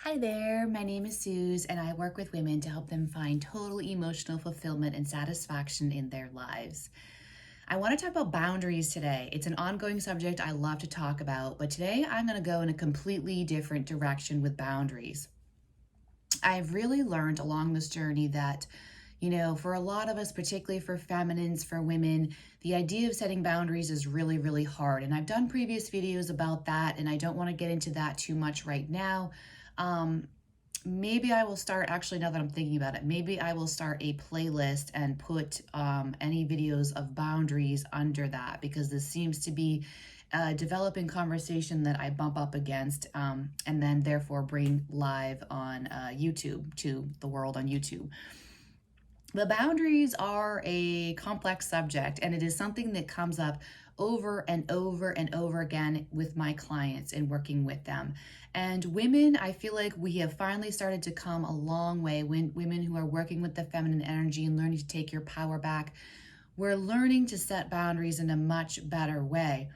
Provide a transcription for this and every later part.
Hi there, my name is Suze and I work with women to help them find total emotional fulfillment and satisfaction in their lives. I want to talk about boundaries today. It's an ongoing subject I love to talk about, but today I'm going to go in a completely different direction with boundaries. I've really learned along this journey that, for a lot of us, particularly for feminines, for women, the idea of setting boundaries is really, really hard. And I've done previous videos about that, and I don't want to get into that too much right now. Maybe I will start, actually, now that I'm thinking about it, maybe I will start a playlist and put any videos of boundaries under that, because this seems to be a developing conversation that I bump up against and then therefore bring live on YouTube to the world on YouTube. The boundaries are a complex subject, and it is something that comes up over and over and over again with my clients and working with them. And women, I feel like we have finally started to come a long way. When women who are working with the feminine energy and learning to take your power back, we're learning to set boundaries in a much better way.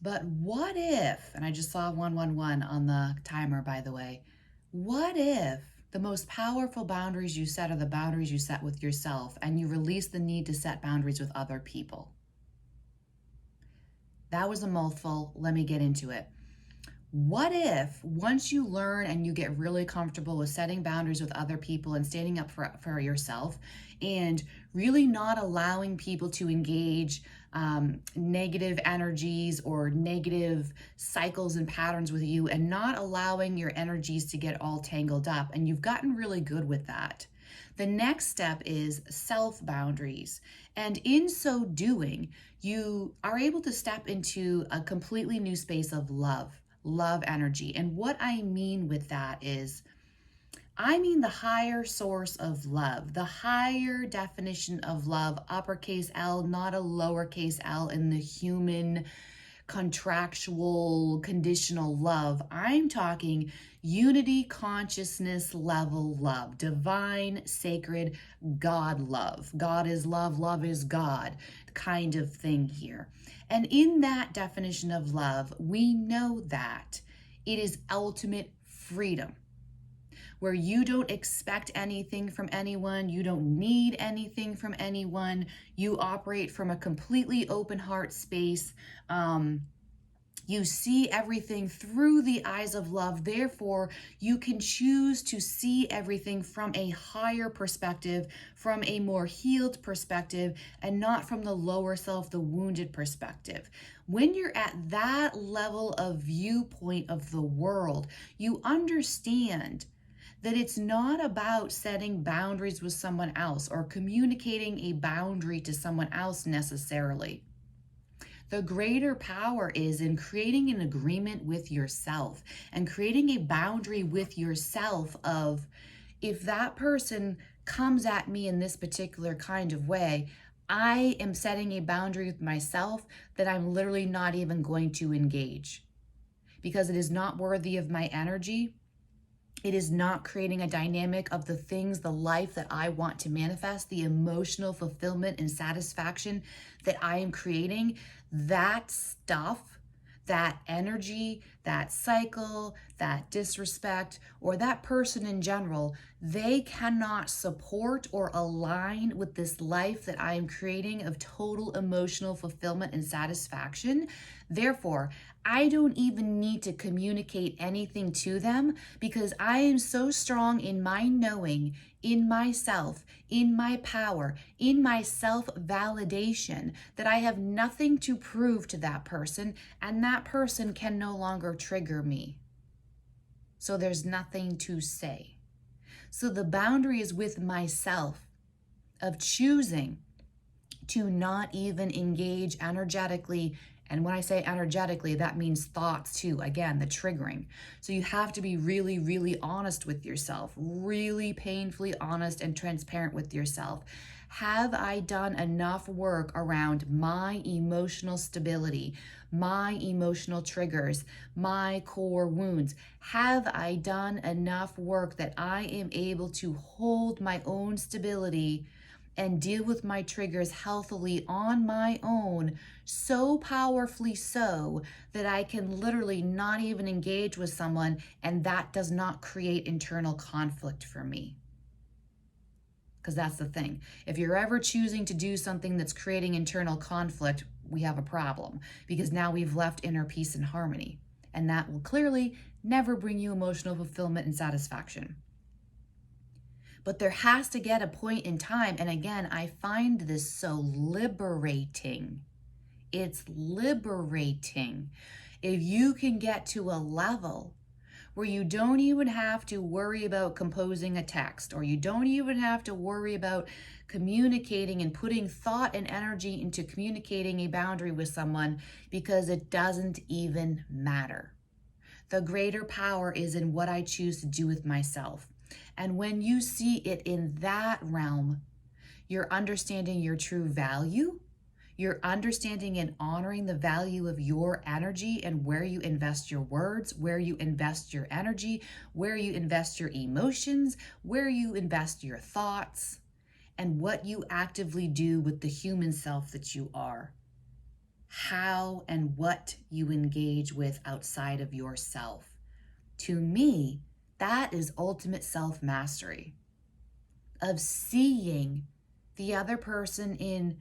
But what if, and I just saw 111 on the timer, by the way, what if the most powerful boundaries you set are the boundaries you set with yourself, and you release the need to set boundaries with other people? That was a mouthful. Let me get into it. What if once you learn and you get really comfortable with setting boundaries with other people and standing up for yourself and really not allowing people to engage negative energies or negative cycles and patterns with you, and not allowing your energies to get all tangled up, and you've gotten really good with that, the next step is self boundaries. And in so doing, you are able to step into a completely new space of love energy. And what I mean with that is, I mean the higher source of love, the higher definition of love, uppercase L, not a lowercase l in the human contractual conditional love. I'm talking unity consciousness level love, divine, sacred God love. God is love is God kind of thing here. And in that definition of love, we know that it is ultimate freedom, where you don't expect anything from anyone, you don't need anything from anyone, you operate from a completely open heart space. You see everything through the eyes of love. Therefore, you can choose to see everything from a higher perspective, from a more healed perspective, and not from the lower self, the wounded perspective. When you're at that level of viewpoint of the world, you understand that it's not about setting boundaries with someone else or communicating a boundary to someone else necessarily. The greater power is in creating an agreement with yourself and creating a boundary with yourself of, if that person comes at me in this particular kind of way, I am setting a boundary with myself that I'm literally not even going to engage, because it is not worthy of my energy. It is not creating a dynamic of the things, the life that I want to manifest, the emotional fulfillment and satisfaction that I am creating. That stuff, that energy, that cycle, that disrespect, or that person in general, they cannot support or align with this life that I am creating of total emotional fulfillment and satisfaction. Therefore, I don't even need to communicate anything to them, because I am so strong in my knowing, in myself, in my power, in my self-validation, that I have nothing to prove to that person, and that person can no longer trigger me. So there's nothing to say. So the boundary is with myself, of choosing to not even engage energetically. And when I say energetically, that means thoughts too. Again, the triggering. So you have to be really, really honest with yourself, really painfully honest and transparent with yourself. Have I done enough work around my emotional stability, my emotional triggers, my core wounds? Have I done enough work that I am able to hold my own stability and deal with my triggers healthily on my own, so powerfully so that I can literally not even engage with someone, and that does not create internal conflict for me. Because that's the thing. If you're ever choosing to do something that's creating internal conflict, we have a problem, because now we've left inner peace and harmony. And that will clearly never bring you emotional fulfillment and satisfaction. But there has to get a point in time, and again, I find this so liberating. It's liberating if you can get to a level where you don't even have to worry about composing a text, or you don't even have to worry about communicating and putting thought and energy into communicating a boundary with someone, because it doesn't even matter. The greater power is in what I choose to do with myself. And when you see it in that realm, you're understanding your true value. You're understanding and honoring the value of your energy and where you invest your words, where you invest your energy, where you invest your emotions, where you invest your thoughts, and what you actively do with the human self that you are. How and what you engage with outside of yourself. To me, that is ultimate self-mastery, of seeing the other person in,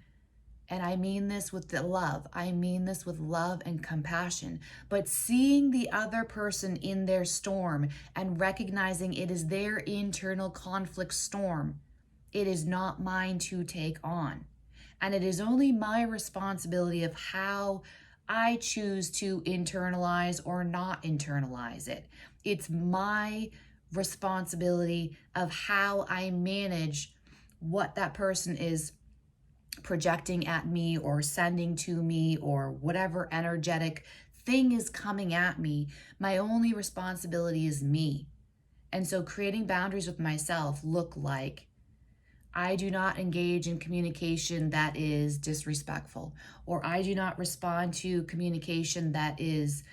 and I mean this with the love, I mean this with love and compassion, but seeing the other person in their storm and recognizing it is their internal conflict storm. It is not mine to take on. And it is only my responsibility of how I choose to internalize or not internalize it. It's my responsibility of how I manage what that person is projecting at me or sending to me, or whatever energetic thing is coming at me. My only responsibility is me. And so creating boundaries with myself look like, I do not engage in communication that is disrespectful, or I do not respond to communication that is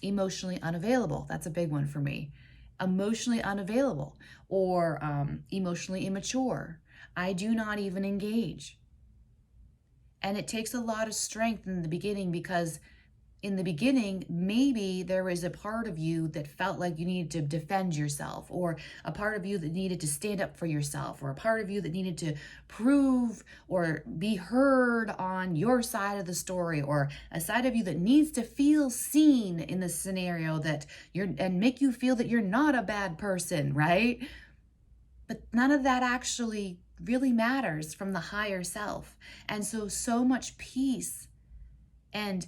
emotionally unavailable. That's a big one for me. Emotionally unavailable or emotionally immature. I do not even engage. And it takes a lot of strength in the beginning, because in the beginning, maybe there was a part of you that felt like you needed to defend yourself, or a part of you that needed to stand up for yourself, or a part of you that needed to prove or be heard on your side of the story, or a side of you that needs to feel seen in the scenario that you're, and make you feel that you're not a bad person, right? But none of that actually really matters from the higher self. And so much peace and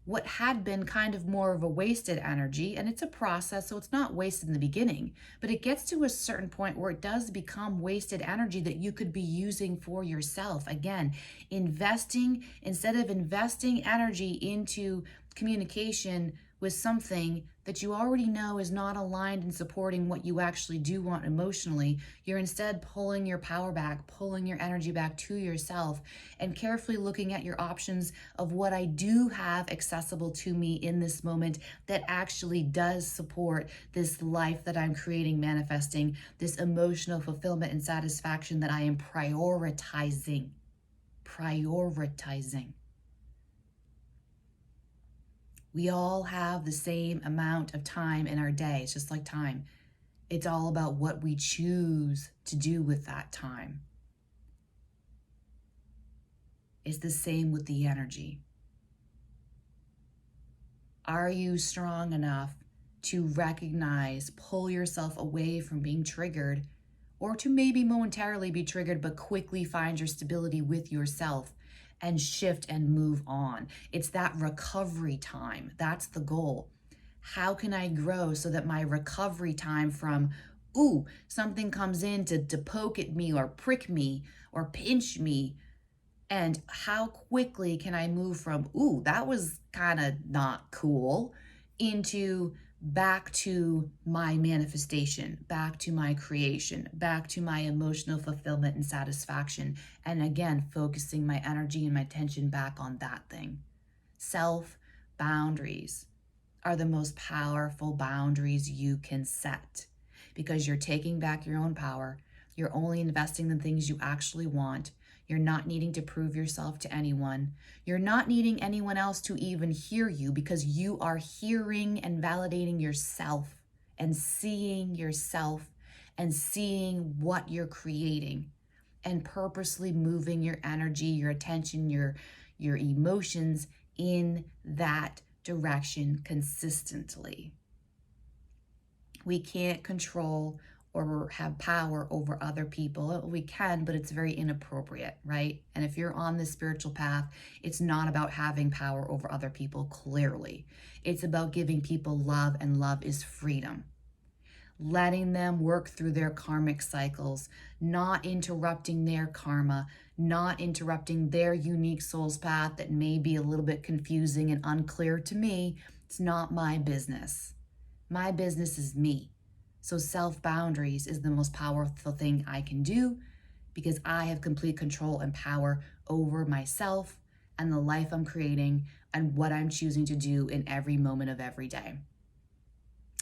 what had been kind of more of a wasted energy, and it's a process, so it's not wasted in the beginning, but it gets to a certain point where it does become wasted energy that you could be using for yourself. Again, investing, instead of investing energy into communication with something that you already know is not aligned and supporting what you actually do want emotionally, you're instead pulling your power back, pulling your energy back to yourself, and carefully looking at your options of what I do have accessible to me in this moment that actually does support this life that I'm creating, manifesting, this emotional fulfillment and satisfaction that I am prioritizing. We all have the same amount of time in our day. It's just like time. It's all about what we choose to do with that time. It's the same with the energy. Are you strong enough to recognize, pull yourself away from being triggered, or to maybe momentarily be triggered, but quickly find your stability with yourself and shift and move on? It's that recovery time. That's the goal. How can I grow so that my recovery time from, ooh, something comes in to poke at me or prick me or pinch me, and how quickly can I move from, ooh, that was kind of not cool, into back to my manifestation, back to my creation, back to my emotional fulfillment and satisfaction. And again, focusing my energy and my attention back on that thing. Self boundaries are the most powerful boundaries you can set, because you're taking back your own power. You're only investing in the things you actually want. You're not needing to prove yourself to anyone. You're not needing anyone else to even hear you, because you are hearing and validating yourself and seeing yourself and seeing what you're creating, and purposely moving your energy, your attention, your emotions in that direction consistently. We can't control or have power over other people. We can, but it's very inappropriate, right? And if you're on this spiritual path, it's not about having power over other people, clearly. It's about giving people love, and love is freedom. Letting them work through their karmic cycles, not interrupting their karma, not interrupting their unique soul's path that may be a little bit confusing and unclear to me. It's not my business. My business is me. So self-boundaries is the most powerful thing I can do, because I have complete control and power over myself and the life I'm creating and what I'm choosing to do in every moment of every day.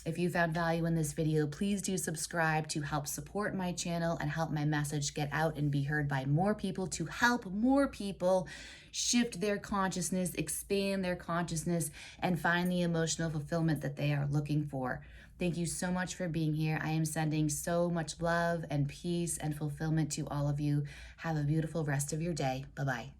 If you found value in this video, please do subscribe to help support my channel and help my message get out and be heard by more people, to help more people shift their consciousness, expand their consciousness, and find the emotional fulfillment that they are looking for. Thank you so much for being here. I am sending so much love and peace and fulfillment to all of you. Have a beautiful rest of your day. Bye-bye.